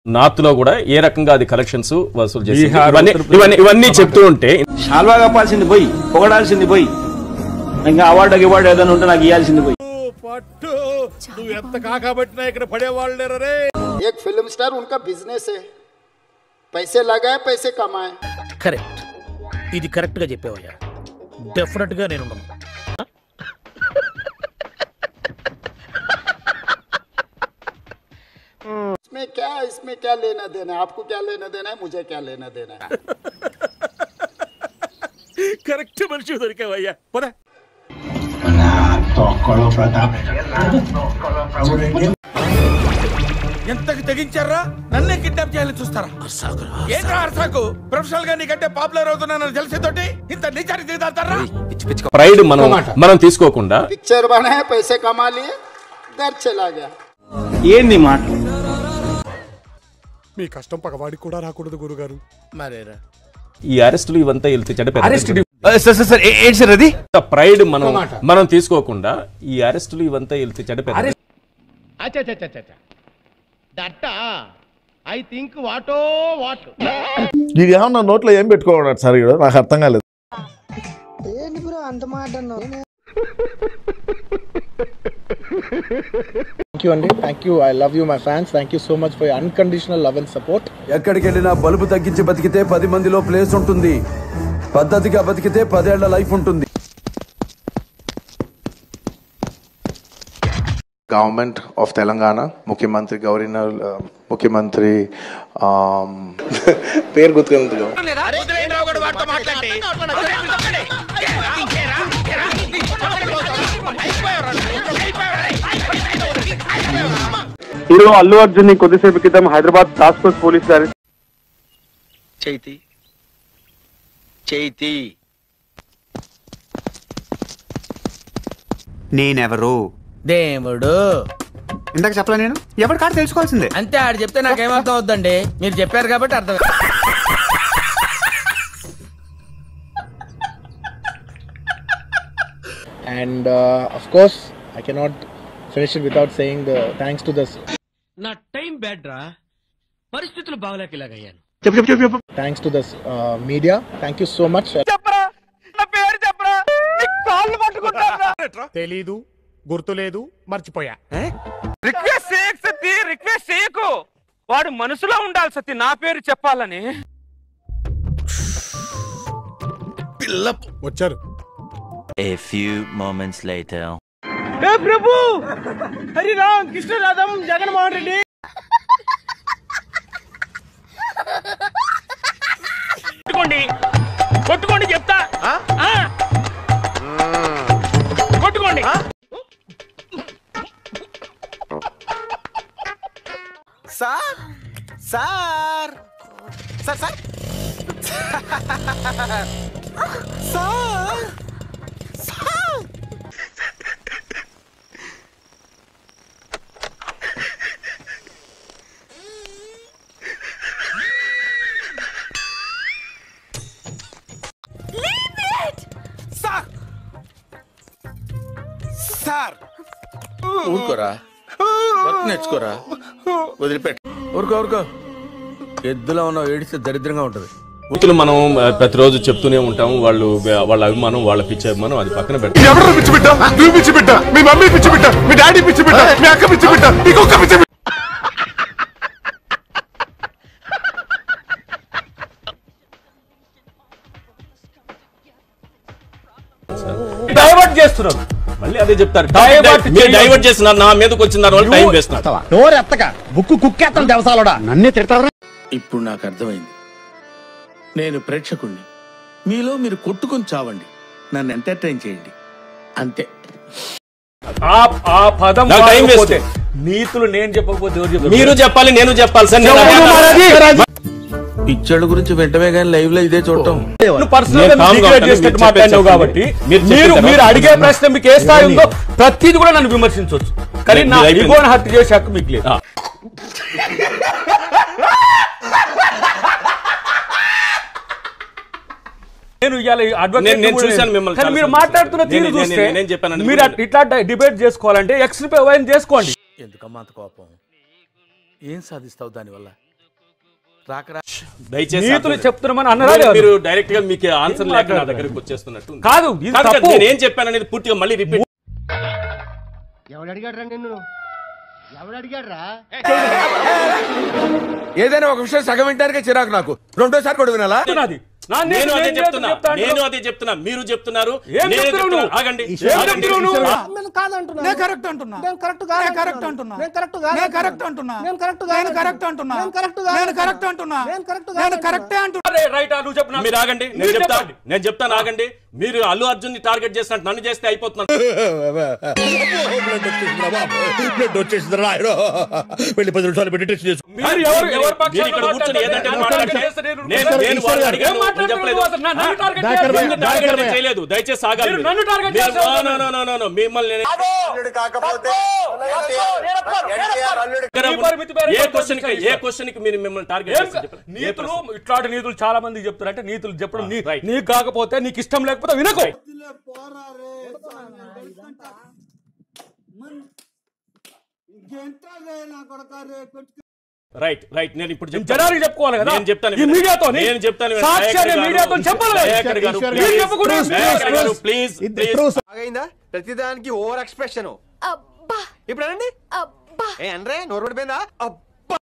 North లో కూడా ఏ రకంగా అది కలెక్షన్స్ వసూలు చేసి ఇవన్నీ చెప్తూ ఉంటే షాల్వా కప్పాల్సింది పోయి పొగడాల్సింది పోయి ఇంకా అవార్డు ఏదైనా ఉంటే నాకు ఇవ్వాల్సింది పోయి एक फिल्म स्टार उनका बिजनेस है पैसे लगाए पैसे कमाए కరెక్ట్ ఇది కరెక్ట్ గా చెప్పావయ్యా డెఫినెట్ గా నేను इसमें क्या लेना देना है आपको क्या लेना देना है मुझे क्या लेना देना है కరెక్ట్ మనిషి దొరికావయ్యా పద ఎంతకి తెగించారా నన్నే కిడ్నాప్ చేయాలని చూస్తారా ఏంట్రా అర్సాకు ప్రొఫెషనల్ గా నీకంటే పాపులర్ అవుతున్నానని తెలిసేతోటి ఇంత నీచానికి దిగుతారా ప్రైడ్ మనం తీసుకోకుండా पिक्चर बनाए पैसे कमा लिए घर चला गया ఏంది మాట మీ కష్టం పగవాడికి కూడా రాకూడదు గురుగారు మరేరా ఈ అరెస్టులు ఇవంతా వెళ్తే చెడ్డ ప్రైడ్ మనం తీసుకోకుండా ఈ అరెస్టులు ఇవంతా వెళ్తే చెడ్డ ఇది ఏమన్నా నోట్లో ఏం పెట్టుకోవడం సార్ ఇక్కడ నాకు అర్థం కాలేదు Thank you, Andy. Thank you. I love you, my fans. Thank you so much for your unconditional love and support. ఎక్కడికి వెళ్ళినా బల్బు తగ్గించి బతికితే 10 మందిలో ప్లేస్ ఉంటుంది పద్ధతిగా బతికితే 10 ఏళ్ల లైఫ్ ఉంటుంది గవర్నమెంట్ ఆఫ్ తెలంగాణ ముఖ్యమంత్రి గవర్నర్ ముఖ్యమంత్రి పేరు గుర్తుకుంది హీరో అల్లు అర్జున్ ని కొద్దిసేపు క్రితం హైదరాబాద్ టాస్క్ ఫోర్స్ పోలీసులు అరెస్ట్ చైతి నేనెవరు దేవుడు ఇందాక చెప్పలే నేను ఎవరి కాదు తెలుసుకోవాల్సిందే అంతే ఆడు చెప్తే నాకేమర్థం అవుద్దండి మీరు చెప్పారు కాబట్టి అర్థం And of course, I cannot finish it without saying the thanks to this. నా టైం బ్యాడ్ రా పరిస్థితులు బాగలేక ఇలాగయ్యాను Thanks to this media. Thank you so much. తెలీదు గుర్తులేదు మర్చిపోయా రిక్వెస్ట్ చేయకు వాడు మనసులో ఉండాలి సత్తి నా పేరు చెప్పాలని వచ్చారు A few moments later. हे प्रभु हरि राम कृष्ण राधम जगन मोहन रेड्डी కొట్టుకోండి చెప్తా కొట్టుకోండి sir sir sir sir sir sir ఊరుకోరా వర్క్ నేర్చుకోరా వదిలిపెట్టు ఊరుకో ఎద్దులో ఉన్న ఏడిస్తే దరిద్రంగా ఉంటది మనం ప్రతిరోజు చెప్తూనే ఉంటాము వాళ్ళ అభిమానం వాళ్ళ పిచ్చి అభిమానం అది పక్కన పెట్టాలి ఎవరు పిచ్చి బిడ్డ నువ్వు పిచ్చి బిడ్డ మీ మమ్మీ పిచ్చి బిడ్డ మీ డాడీ పిచ్చి బిడ్డ మీ అక్క పిచ్చి బిడ్డ మీ కుక్క పిచ్చి బిడ్డ డైవర్ట్ చేస్తున్నారు మళ్ళీ అదే చెప్తారు డైవర్ట్ చేస్తున్నారు నా మీదకి వచ్చిన వాళ్ళు టైం వేస్తున్నారు నోరెత్తక బుక్కు కుక్కేస్తాను దేవసాలోడా నన్నే తిడతారా ఇప్పుడు నాకు అర్థమైంది నేను ప్రేక్షకుణ్ణి మీలో మీరు కొట్టుకొని చావండి నన్ను ఎంటర్టైన్ చేయండి అంతే ఆ పదం టైం వేస్ట్ నీతులు నేను చెప్పకపోతే మీరు చెప్పాలి నేను చెప్పాలి సార్ పిచ్చోళ్ళ గురించి వెంటనే కానీ లైవ్ లో ఇదే చూడటం మాట్లాడినావు కాబట్టి మీరు అడిగే ప్రశ్న మీకు ఏ స్థాయి ఉందో ప్రతిది కూడా నన్ను విమర్శించవచ్చు కానీ నా ఈగోని హత్య చేసే హక్కు మీకు లేదు మీరు మాట్లాడుతున్న తీరు చూస్తే మీరు ఇట్లా డిబేట్ చేసుకోవాలంటే ఎక్స్ పై వైన్ చేసుకోండి ఎందుకమ్మా అంత కోపం ఏం సాధిస్తావు దానివల్ల దయచేసి నీతులు చెప్తున్నామని అన్నారా మీరు డైరెక్ట్ గా మీకు ఆన్సర్ లేక నా దగ్గరికి వచ్చేస్తున్నట్టు కాదు, ఇది తప్పు. నేను ఏం చెప్పాననేది పూర్తిగా మళ్ళీ రిపీట్. ఎవడు అడిగాడు నిన్ను? ఎవడు అడిగాడ్రా? ఏదైనా ఒక విషయం సగం వింటానికే చిరాకు నాకు. రెండోసారి కూడా వినాలా? నేను అదే చెప్తున్నా మీరు చెప్తున్నారు. ఆగండి. మీరు ఆగండి, నేను చెప్తాను ఆగండి. మీరు అల్లు అర్జున్ ని టార్గెట్ చేసినట్టు నన్ను చేస్తే అయిపోతున్నారు. చేయలేదు, దయచేసి ఆగాలి. మిమ్మల్ని ఏ క్వశ్చన్ కి మీరు మిమ్మల్ని టార్గెట్ నీతులు ఇట్లాంటి నీతులు చాలా మంది చెప్తారు. అంటే నీతులు చెప్పడం నీకు కాకపోతే నీకు ఇష్టం లేకపోతే వినకు. Right right. నేను ఇప్పుడు జనానికి చెప్పుకోవాలి కదా. నేను చెప్తాను, నేను చెప్తాను. ప్లీజ్ ప్రతిదానికి ఓవర్ ఎక్స్ప్రెషన్. ఇప్పుడు అనండి. నోరు పడిపోయిందా?